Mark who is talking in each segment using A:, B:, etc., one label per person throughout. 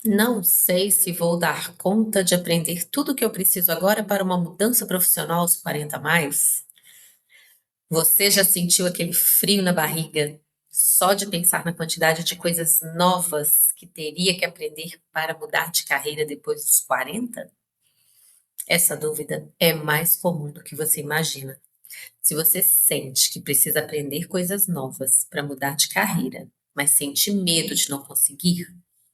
A: Não sei se vou dar conta de aprender tudo o que eu preciso agora para uma mudança profissional aos 40 a mais. Você já sentiu aquele frio na barriga só de pensar na quantidade de coisas novas que teria que aprender para mudar de carreira depois dos 40? Essa dúvida é mais comum do que você imagina. Se você sente que precisa aprender coisas novas para mudar de carreira, mas sente medo de não conseguir,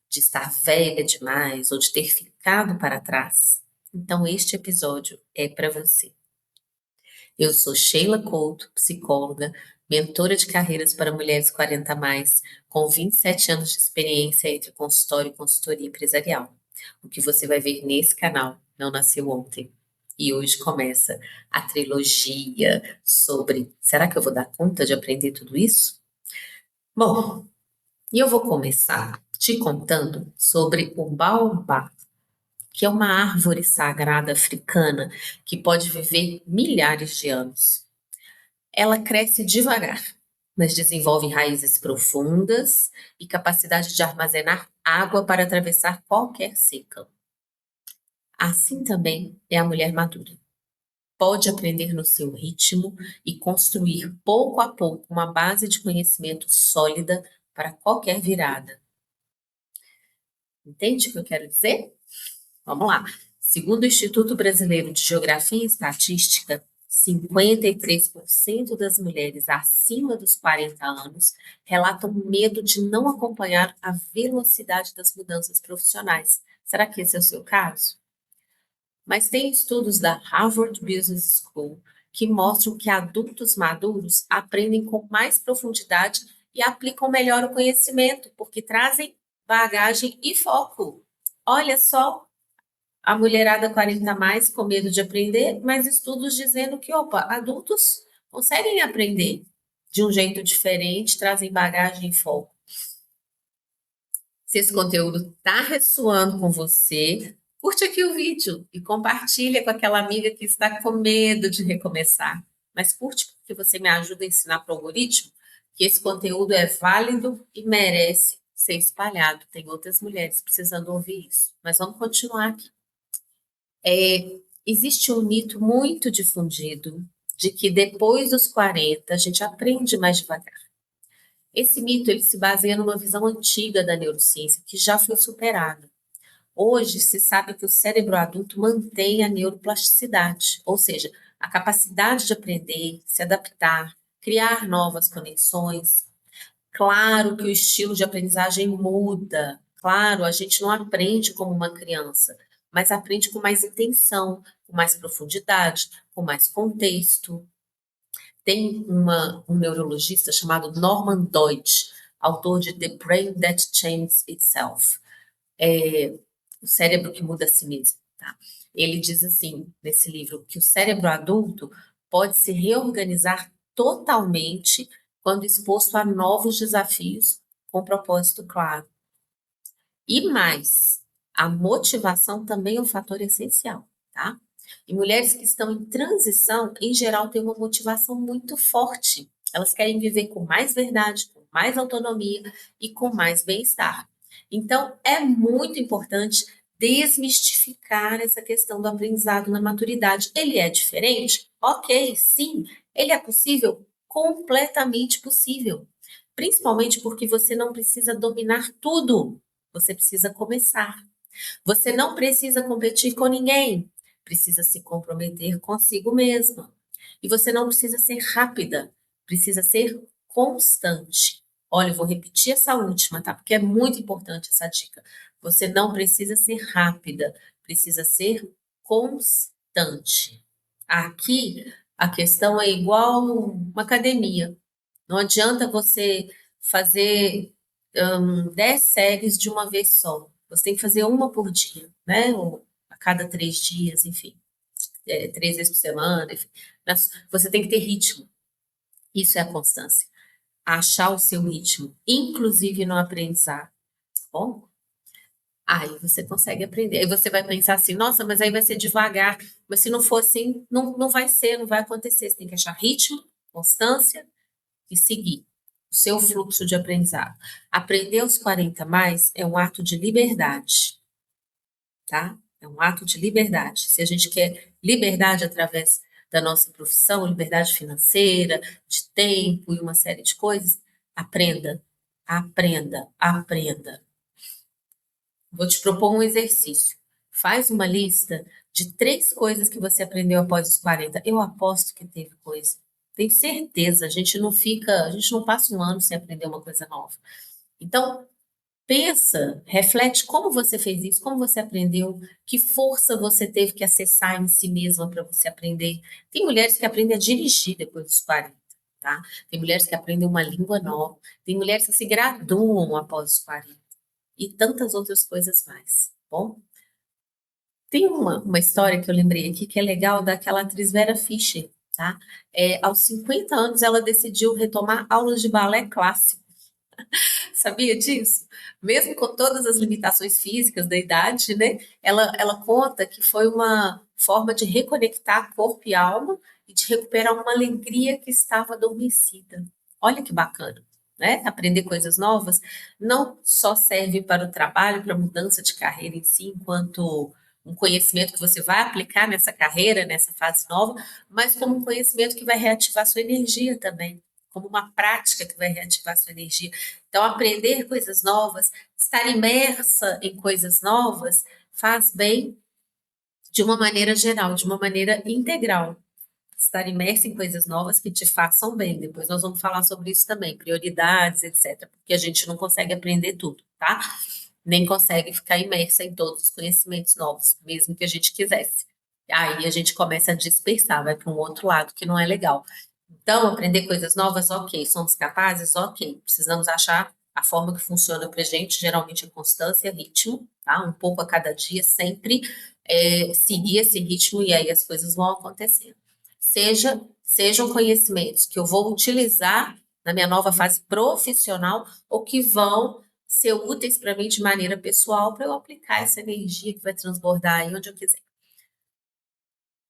A: de estar velha demais ou de ter ficado para trás, então este episódio é para você. Eu sou Sheila Couto, psicóloga, mentora de carreiras para mulheres 40 a mais, com 27 anos de experiência entre consultório e consultoria empresarial. O que você vai ver nesse canal não nasceu ontem. E hoje começa a trilogia sobre: será que eu vou dar conta de aprender tudo isso? Bom, e eu vou começar te contando sobre o baobá, que é uma árvore sagrada africana que pode viver milhares de anos. Ela cresce devagar, mas desenvolve raízes profundas e capacidade de armazenar água para atravessar qualquer seca. Assim também é a mulher madura. Pode aprender no seu ritmo e construir pouco a pouco uma base de conhecimento sólida para qualquer virada. Entende o que eu quero dizer? Vamos lá. Segundo o Instituto Brasileiro de Geografia e Estatística, 53% das mulheres acima dos 40 anos relatam medo de não acompanhar a velocidade das mudanças profissionais. Será que esse é o seu caso? Mas tem estudos da Harvard Business School que mostram que adultos maduros aprendem com mais profundidade e aplicam melhor o conhecimento, porque trazem bagagem e foco. Olha só, a mulherada 40 a mais com medo de aprender, mas estudos dizendo que, opa, adultos conseguem aprender de um jeito diferente, trazem bagagem e foco. Se esse conteúdo está ressoando com você, curte aqui o vídeo e compartilha com aquela amiga que está com medo de recomeçar. Mas curte porque você me ajuda a ensinar para o algoritmo que esse conteúdo é válido e merece ser espalhado. Tem outras mulheres precisando ouvir isso. Mas vamos continuar aqui. Existe um mito muito difundido de que depois dos 40 a gente aprende mais devagar. Esse mito ele se baseia numa visão antiga da neurociência que já foi superada. Hoje se sabe que o cérebro adulto mantém a neuroplasticidade, ou seja, a capacidade de aprender, se adaptar, criar novas conexões. Claro que o estilo de aprendizagem muda. Claro, a gente não aprende como uma criança, mas aprende com mais intenção, com mais profundidade, com mais contexto. Tem um neurologista chamado Norman Deutsch, autor de The Brain That Changes Itself, o cérebro que muda a si mesmo, tá? Ele diz assim, nesse livro, que o cérebro adulto pode se reorganizar totalmente quando exposto a novos desafios com propósito claro. E mais, a motivação também é um fator essencial, tá? E mulheres que estão em transição, em geral, têm uma motivação muito forte. Elas querem viver com mais verdade, com mais autonomia e com mais bem-estar. Então, é muito importante desmistificar essa questão do aprendizado na maturidade. Ele é diferente? Ok, sim. Ele é possível? Completamente possível. Principalmente porque você não precisa dominar tudo. Você precisa começar. Você não precisa competir com ninguém. Precisa se comprometer consigo mesma. E você não precisa ser rápida. Precisa ser constante. Olha, eu vou repetir essa última, tá? Porque é muito importante essa dica. Você não precisa ser rápida. Precisa ser constante. Aqui, a questão é igual uma academia. Não adianta você fazer 10 séries de uma vez só. Você tem que fazer uma por dia, né? Ou a cada 3 dias, enfim, 3 vezes por semana, enfim. Mas você tem que ter ritmo. Isso é a constância. Achar o seu ritmo, inclusive no aprendizado, tá bom? Aí você consegue aprender. Aí você vai pensar assim, nossa, mas aí vai ser devagar. Mas se não for assim, não vai ser, não vai acontecer. Você tem que achar ritmo, constância e seguir. o seu fluxo de aprendizado. Aprender aos 40 mais é um ato de liberdade, tá? É um ato de liberdade. Se a gente quer liberdade através da nossa profissão, liberdade financeira, de tempo e uma série de coisas, aprenda, aprenda, aprenda. Vou te propor um exercício. Faz uma lista de 3 coisas que você aprendeu após os 40. Eu aposto que teve coisa. Tenho certeza, a gente não passa um ano sem aprender uma coisa nova. Então, pensa, reflete como você fez isso, como você aprendeu, que força você teve que acessar em si mesma para você aprender. Tem mulheres que aprendem a dirigir depois dos 40, tá? Tem mulheres que aprendem uma língua nova, tem mulheres que se graduam após os 40 e tantas outras coisas mais, tá bom? Tem uma história que eu lembrei aqui que é legal daquela atriz Vera Fischer, tá? Aos 50 anos ela decidiu retomar aulas de balé clássico. Sabia disso? Mesmo com todas as limitações físicas da idade, né? Ela conta que foi uma forma de reconectar corpo e alma e de recuperar uma alegria que estava adormecida. Olha que bacana, né? Aprender coisas novas não só serve para o trabalho, para a mudança de carreira em si, enquanto um conhecimento que você vai aplicar nessa carreira, nessa fase nova, mas como um conhecimento que vai reativar sua energia também, como uma prática que vai reativar sua energia. Então, aprender coisas novas, estar imersa em coisas novas, faz bem de uma maneira geral, de uma maneira integral. Estar imersa em coisas novas que te façam bem. Depois nós vamos falar sobre isso também, prioridades, etc. Porque a gente não consegue aprender tudo, tá? Nem consegue ficar imersa em todos os conhecimentos novos, mesmo que a gente quisesse. Aí a gente começa a dispersar, vai para um outro lado que não é legal. Então, aprender coisas novas, ok. Somos capazes, ok. Precisamos achar a forma que funciona para gente, geralmente é constância, ritmo, tá? Um pouco a cada dia, sempre seguir esse ritmo e aí as coisas vão acontecendo. Sejam conhecimentos que eu vou utilizar na minha nova fase profissional ou que vão ser úteis para mim de maneira pessoal para eu aplicar essa energia que vai transbordar aí onde eu quiser.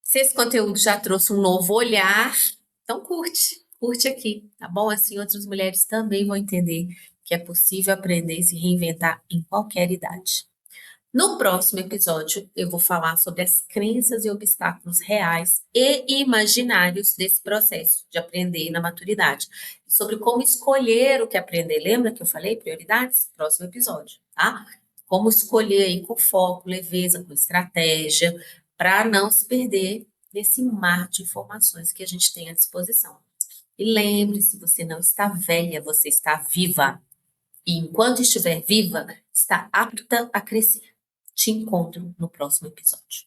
A: Se esse conteúdo já trouxe um novo olhar, então curte aqui, tá bom? Assim outras mulheres também vão entender que é possível aprender e se reinventar em qualquer idade. No próximo episódio, eu vou falar sobre as crenças e obstáculos reais e imaginários desse processo de aprender na maturidade. E sobre como escolher o que aprender. Lembra que eu falei prioridades? Próximo episódio, tá? Como escolher aí com foco, leveza, com estratégia, para não se perder nesse mar de informações que a gente tem à disposição. E lembre-se, você não está velha, você está viva. E enquanto estiver viva, está apta a crescer. Te encontro no próximo episódio.